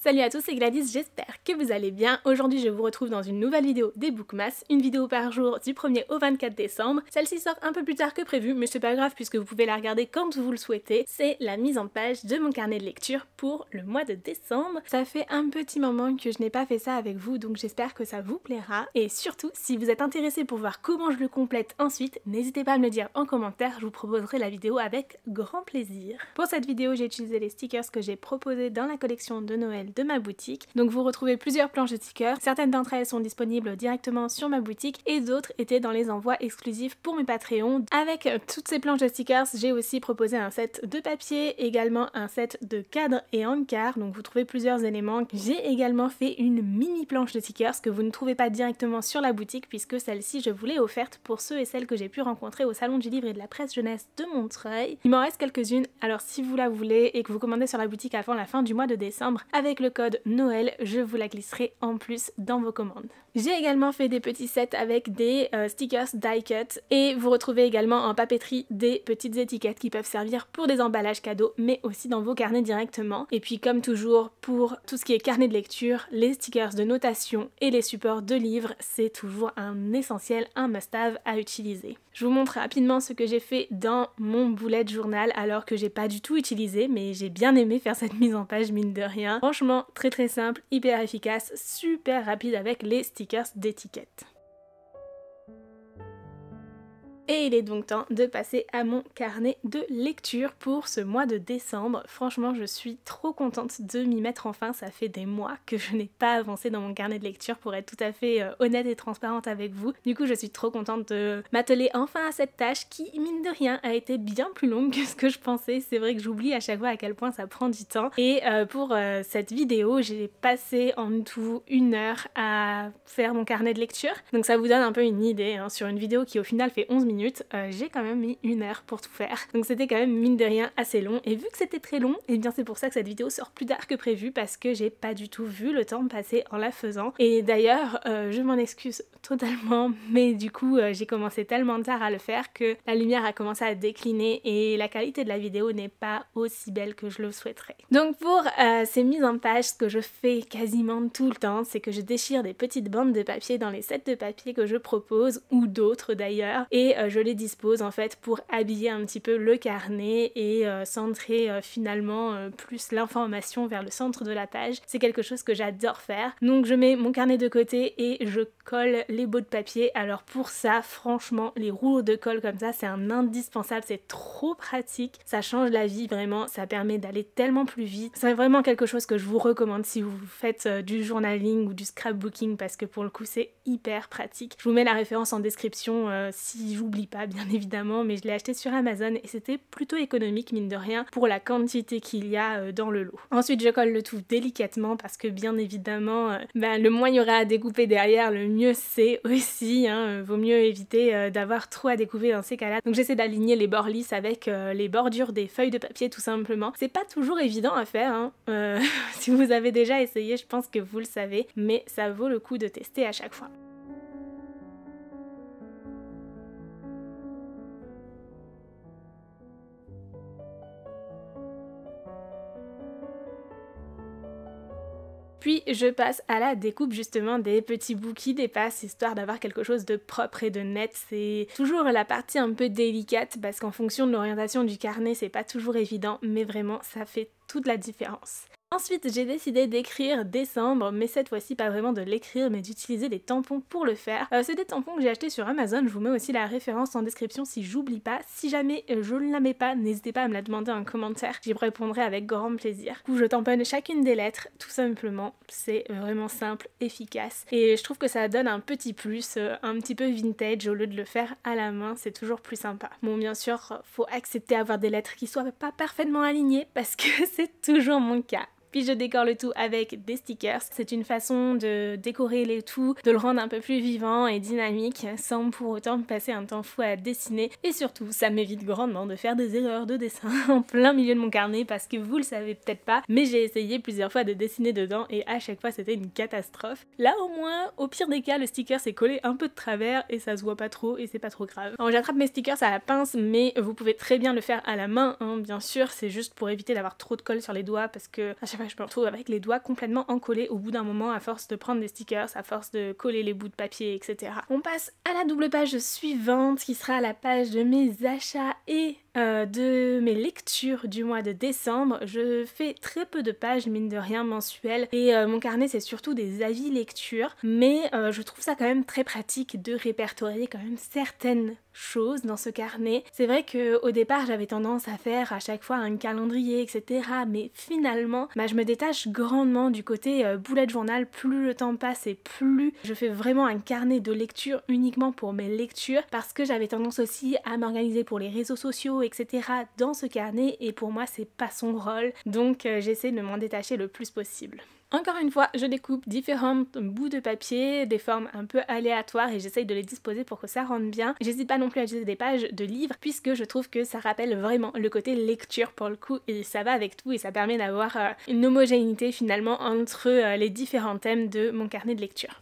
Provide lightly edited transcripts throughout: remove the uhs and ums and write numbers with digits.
Salut à tous, c'est Gladys, j'espère que vous allez bien. Aujourd'hui je vous retrouve dans une nouvelle vidéo des Bookmas, une vidéo par jour du 1er au 24 décembre. Celle-ci sort un peu plus tard que prévu, mais c'est pas grave puisque vous pouvez la regarder quand vous le souhaitez. C'est la mise en page de mon carnet de lecture pour le mois de décembre. Ça fait un petit moment que je n'ai pas fait ça avec vous, donc j'espère que ça vous plaira. Et surtout, si vous êtes intéressé pour voir comment je le complète ensuite, n'hésitez pas à me le dire en commentaire, je vous proposerai la vidéo avec grand plaisir. Pour cette vidéo, j'ai utilisé les stickers que j'ai proposés dans la collection de Noël de ma boutique. Donc vous retrouvez plusieurs planches de stickers, certaines d'entre elles sont disponibles directement sur ma boutique et d'autres étaient dans les envois exclusifs pour mes Patreons. Avec toutes ces planches de stickers, j'ai aussi proposé un set de papier, également un set de cadres et encarts, donc vous trouvez plusieurs éléments. J'ai également fait une mini planche de stickers que vous ne trouvez pas directement sur la boutique puisque celle-ci je vous l'ai offerte pour ceux et celles que j'ai pu rencontrer au salon du livre et de la presse jeunesse de Montreuil. Il m'en reste quelques-unes, alors si vous la voulez et que vous commandez sur la boutique avant la fin du mois de décembre, avec le code Noël, je vous la glisserai en plus dans vos commandes. J'ai également fait des petits sets avec des stickers die cut et vous retrouvez également en papeterie des petites étiquettes qui peuvent servir pour des emballages cadeaux mais aussi dans vos carnets directement. Et puis comme toujours pour tout ce qui est carnet de lecture, les stickers de notation et les supports de livres, c'est toujours un essentiel, un must-have à utiliser. Je vous montre rapidement ce que j'ai fait dans mon bullet journal alors que j'ai pas du tout utilisé mais j'ai bien aimé faire cette mise en page mine de rien. Franchement très simple, hyper efficace, super rapide avec les stickers d'étiquette. Et il est donc temps de passer à mon carnet de lecture pour ce mois de décembre. Franchement, je suis trop contente de m'y mettre enfin. Ça fait des mois que je n'ai pas avancé dans mon carnet de lecture pour être tout à fait honnête et transparente avec vous. Du coup, je suis trop contente de m'atteler enfin à cette tâche qui, mine de rien, a été bien plus longue que ce que je pensais. C'est vrai que j'oublie à chaque fois à quel point ça prend du temps. Et pour cette vidéo, j'ai passé en tout 1 heure à faire mon carnet de lecture. Donc ça vous donne un peu une idée hein, sur une vidéo qui au final fait 11 minutes. J'ai quand même mis 1 heure pour tout faire. Donc c'était quand même mine de rien assez long. Et vu que c'était très long, et bien c'est pour ça que cette vidéo sort plus tard que prévu parce que j'ai pas du tout vu le temps passer en la faisant. Et d'ailleurs, je m'en excuse totalement, mais du coup j'ai commencé tellement tard à le faire que la lumière a commencé à décliner et la qualité de la vidéo n'est pas aussi belle que je le souhaiterais. Donc pour ces mises en page, ce que je fais quasiment tout le temps, c'est que je déchire des petites bandes de papier dans les sets de papier que je propose, ou d'autres d'ailleurs, et je les dispose en fait pour habiller un petit peu le carnet et centrer finalement plus l'information vers le centre de la page. C'est quelque chose que j'adore faire. Donc je mets mon carnet de côté et je colle les bouts de papier. Alors pour ça, franchement, les rouleaux de colle comme ça, c'est un indispensable, c'est trop pratique. Ça change la vie vraiment, ça permet d'aller tellement plus vite. C'est vraiment quelque chose que je vous recommande si vous faites du journaling ou du scrapbooking parce que pour le coup c'est hyper pratique. Je vous mets la référence en description si j'oublie pas bien évidemment, mais je l'ai acheté sur Amazon et c'était plutôt économique mine de rien pour la quantité qu'il y a dans le lot. Ensuite je colle le tout délicatement parce que bien évidemment le moins il y aura à découper derrière, le mieux c'est aussi, hein, vaut mieux éviter d'avoir trop à découper dans ces cas-là. Donc j'essaie d'aligner les bords lisses avec les bordures des feuilles de papier tout simplement. C'est pas toujours évident à faire, hein. Si vous avez déjà essayé je pense que vous le savez, mais ça vaut le coup de tester à chaque fois. Puis je passe à la découpe justement des petits bouts qui dépassent, histoire d'avoir quelque chose de propre et de net. C'est toujours la partie un peu délicate parce qu'en fonction de l'orientation du carnet, c'est pas toujours évident, mais vraiment ça fait toute la différence. Ensuite, j'ai décidé d'écrire décembre, mais cette fois-ci pas vraiment de l'écrire, mais d'utiliser des tampons pour le faire. C'est des tampons que j'ai achetés sur Amazon, je vous mets aussi la référence en description si j'oublie pas. Si jamais je ne la mets pas, n'hésitez pas à me la demander en commentaire, j'y répondrai avec grand plaisir. Du coup, je tamponne chacune des lettres, tout simplement. C'est vraiment simple, efficace, et je trouve que ça donne un petit plus, un petit peu vintage au lieu de le faire à la main, c'est toujours plus sympa. Bon, bien sûr, faut accepter d'avoir des lettres qui soient pas parfaitement alignées, parce que c'est toujours mon cas. Puis je décore le tout avec des stickers. C'est une façon de décorer le tout, de le rendre un peu plus vivant et dynamique sans pour autant passer un temps fou à dessiner. Et surtout, ça m'évite grandement de faire des erreurs de dessin en plein milieu de mon carnet parce que vous le savez peut-être pas, mais j'ai essayé plusieurs fois de dessiner dedans et à chaque fois c'était une catastrophe. Là au moins, au pire des cas, le sticker s'est collé un peu de travers et ça se voit pas trop et c'est pas trop grave. Alors j'attrape mes stickers à la pince, mais vous pouvez très bien le faire à la main, hein, bien sûr, c'est juste pour éviter d'avoir trop de colle sur les doigts parce que à chaque je me retrouve avec les doigts complètement encollés au bout d'un moment à force de prendre des stickers, à force de coller les bouts de papier, etc. On passe à la double page suivante qui sera la page de mes achats et de mes lectures du mois de décembre. Je fais très peu de pages, mine de rien, mensuelles, et mon carnet c'est surtout des avis lecture, mais je trouve ça quand même très pratique de répertorier quand même certaines choses dans ce carnet. C'est vrai qu'au départ j'avais tendance à faire à chaque fois un calendrier, etc. Mais finalement, je me détache grandement du côté bullet journal. Plus le temps passe et plus je fais vraiment un carnet de lecture uniquement pour mes lectures, parce que j'avais tendance aussi à m'organiser pour les réseaux sociaux, etc. dans ce carnet, et pour moi c'est pas son rôle, donc j'essaie de m'en détacher le plus possible. Encore une fois, je découpe différents bouts de papier, des formes un peu aléatoires, et j'essaye de les disposer pour que ça rentre bien. J'hésite pas non plus à utiliser des pages de livres, puisque je trouve que ça rappelle vraiment le côté lecture pour le coup, et ça va avec tout, et ça permet d'avoir une homogénéité finalement entre les différents thèmes de mon carnet de lecture.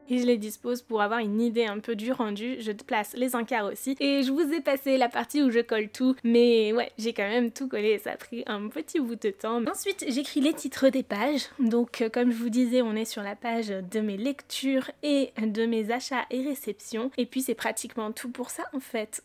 Et je les dispose pour avoir une idée un peu du rendu. Je place les encarts aussi, et je vous ai passé la partie où je colle tout, mais ouais, j'ai quand même tout collé et ça a pris un petit bout de temps. Ensuite, j'écris les titres des pages, donc comme je vous disais, on est sur la page de mes lectures et de mes achats et réceptions, et puis c'est pratiquement tout pour ça en fait.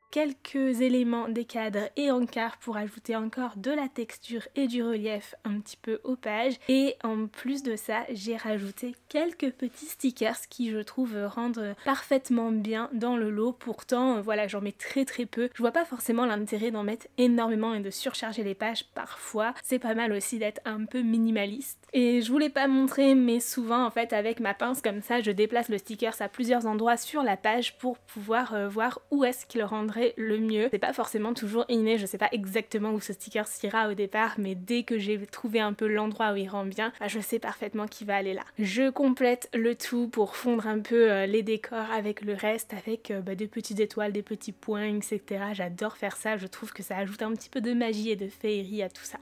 Quelques éléments des cadres et encarts pour ajouter encore de la texture et du relief un petit peu aux pages, et en plus de ça j'ai rajouté quelques petits stickers qui je trouve rendent parfaitement bien dans le lot. Pourtant voilà, j'en mets très peu, je vois pas forcément l'intérêt d'en mettre énormément et de surcharger les pages. Parfois c'est pas mal aussi d'être un peu minimaliste, et je vous l'ai pas montré mais souvent en fait avec ma pince comme ça je déplace le sticker à plusieurs endroits sur la page pour pouvoir voir où est-ce qu'il rendrait le mieux. C'est pas forcément toujours inné, je sais pas exactement où ce sticker ira au départ, mais dès que j'ai trouvé un peu l'endroit où il rend bien, je sais parfaitement qu'il va aller là. Je complète le tout pour fondre un peu les décors avec le reste, avec des petites étoiles, des petits points, etc. J'adore faire ça, je trouve que ça ajoute un petit peu de magie et de féerie à tout ça.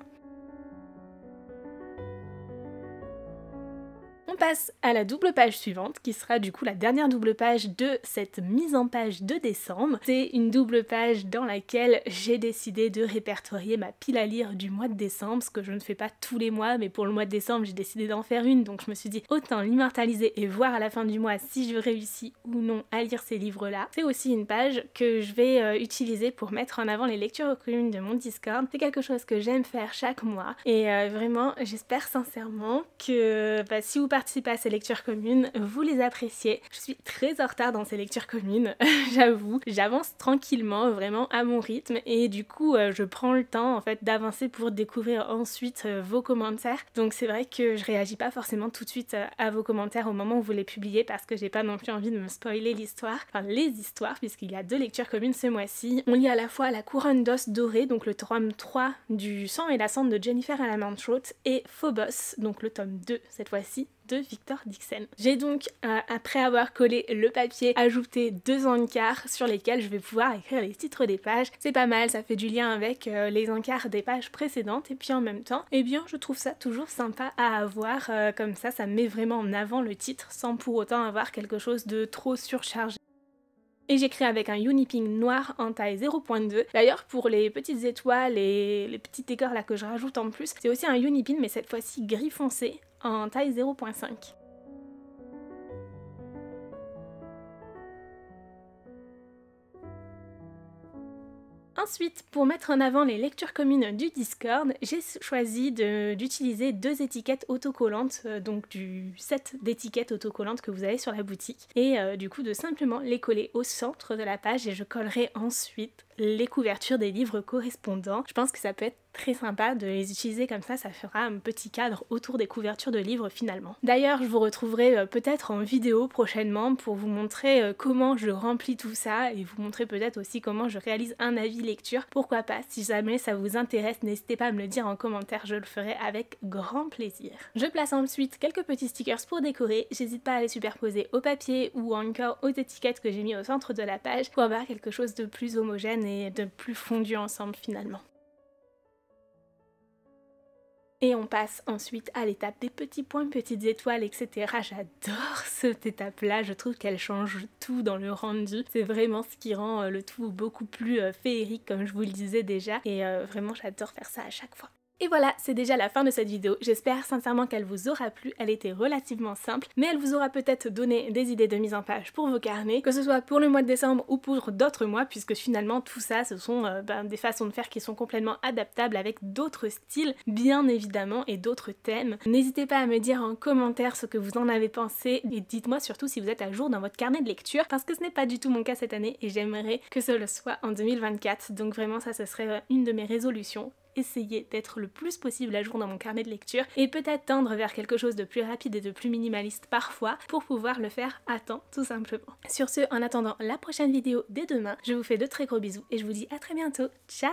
On passe à la double page suivante, qui sera du coup la dernière double page de cette mise en page de décembre. C'est une double page dans laquelle j'ai décidé de répertorier ma pile à lire du mois de décembre, ce que je ne fais pas tous les mois, mais pour le mois de décembre j'ai décidé d'en faire une, donc je me suis dit autant l'immortaliser et voir à la fin du mois si je réussis ou non à lire ces livres-là. C'est aussi une page que je vais utiliser pour mettre en avant les lectures communes de mon Discord. C'est quelque chose que j'aime faire chaque mois, et vraiment j'espère sincèrement que si vous participez à ces lectures communes, vous les appréciez. Je suis très en retard dans ces lectures communes, j'avoue. J'avance tranquillement, vraiment à mon rythme, et du coup je prends le temps en fait d'avancer pour découvrir ensuite vos commentaires. Donc c'est vrai que je réagis pas forcément tout de suite à vos commentaires au moment où vous les publiez, parce que j'ai pas non plus envie de me spoiler l'histoire, enfin les histoires, puisqu'il y a 2 lectures communes ce mois-ci. On lit à la fois La Couronne d'os doré, donc le tome 3 du Sang et la cendre de Jennifer Alamanthrot, et Phobos, donc le tome 2 cette fois-ci, de Victor Dixon. J'ai donc, après avoir collé le papier, ajouté 2 encarts sur lesquels je vais pouvoir écrire les titres des pages. C'est pas mal, ça fait du lien avec les encarts des pages précédentes, et puis en même temps, eh bien je trouve ça toujours sympa à avoir, comme ça met vraiment en avant le titre sans pour autant avoir quelque chose de trop surchargé. Et j'écris avec un Uniping noir en taille 0.2. D'ailleurs pour les petites étoiles et les petits décors là que je rajoute en plus, c'est aussi un Unipin mais cette fois-ci gris foncé en taille 0.5. Ensuite, pour mettre en avant les lectures communes du Discord, j'ai choisi d'utiliser 2 étiquettes autocollantes, donc du set d'étiquettes autocollantes que vous avez sur la boutique, et du coup de simplement les coller au centre de la page, et je collerai ensuite les couvertures des livres correspondants. Je pense que ça peut être très sympa de les utiliser comme ça fera un petit cadre autour des couvertures de livres finalement. D'ailleurs, je vous retrouverai peut-être en vidéo prochainement pour vous montrer comment je remplis tout ça, et vous montrer peut-être aussi comment je réalise un avis lecture. Pourquoi pas, si jamais ça vous intéresse, n'hésitez pas à me le dire en commentaire, je le ferai avec grand plaisir. Je place ensuite quelques petits stickers pour décorer, j'hésite pas à les superposer au papier ou encore aux étiquettes que j'ai mis au centre de la page pour avoir quelque chose de plus homogène et de plus fondu ensemble finalement. Et on passe ensuite à l'étape des petits points, petites étoiles, etc. J'adore cette étape-là, je trouve qu'elle change tout dans le rendu. C'est vraiment ce qui rend le tout beaucoup plus féerique comme je vous le disais déjà. Et vraiment j'adore faire ça à chaque fois. Et voilà, c'est déjà la fin de cette vidéo. J'espère sincèrement qu'elle vous aura plu. Elle était relativement simple, mais elle vous aura peut-être donné des idées de mise en page pour vos carnets, que ce soit pour le mois de décembre ou pour d'autres mois, puisque finalement tout ça, ce sont des façons de faire qui sont complètement adaptables avec d'autres styles, bien évidemment, et d'autres thèmes. N'hésitez pas à me dire en commentaire ce que vous en avez pensé, et dites-moi surtout si vous êtes à jour dans votre carnet de lecture, parce que ce n'est pas du tout mon cas cette année, et j'aimerais que ce le soit en 2024. Donc vraiment ça, ce serait une de mes résolutions. Essayer d'être le plus possible à jour dans mon carnet de lecture et peut-être tendre vers quelque chose de plus rapide et de plus minimaliste parfois pour pouvoir le faire à temps tout simplement. Sur ce, en attendant la prochaine vidéo dès demain, je vous fais de très gros bisous et je vous dis à très bientôt. Ciao!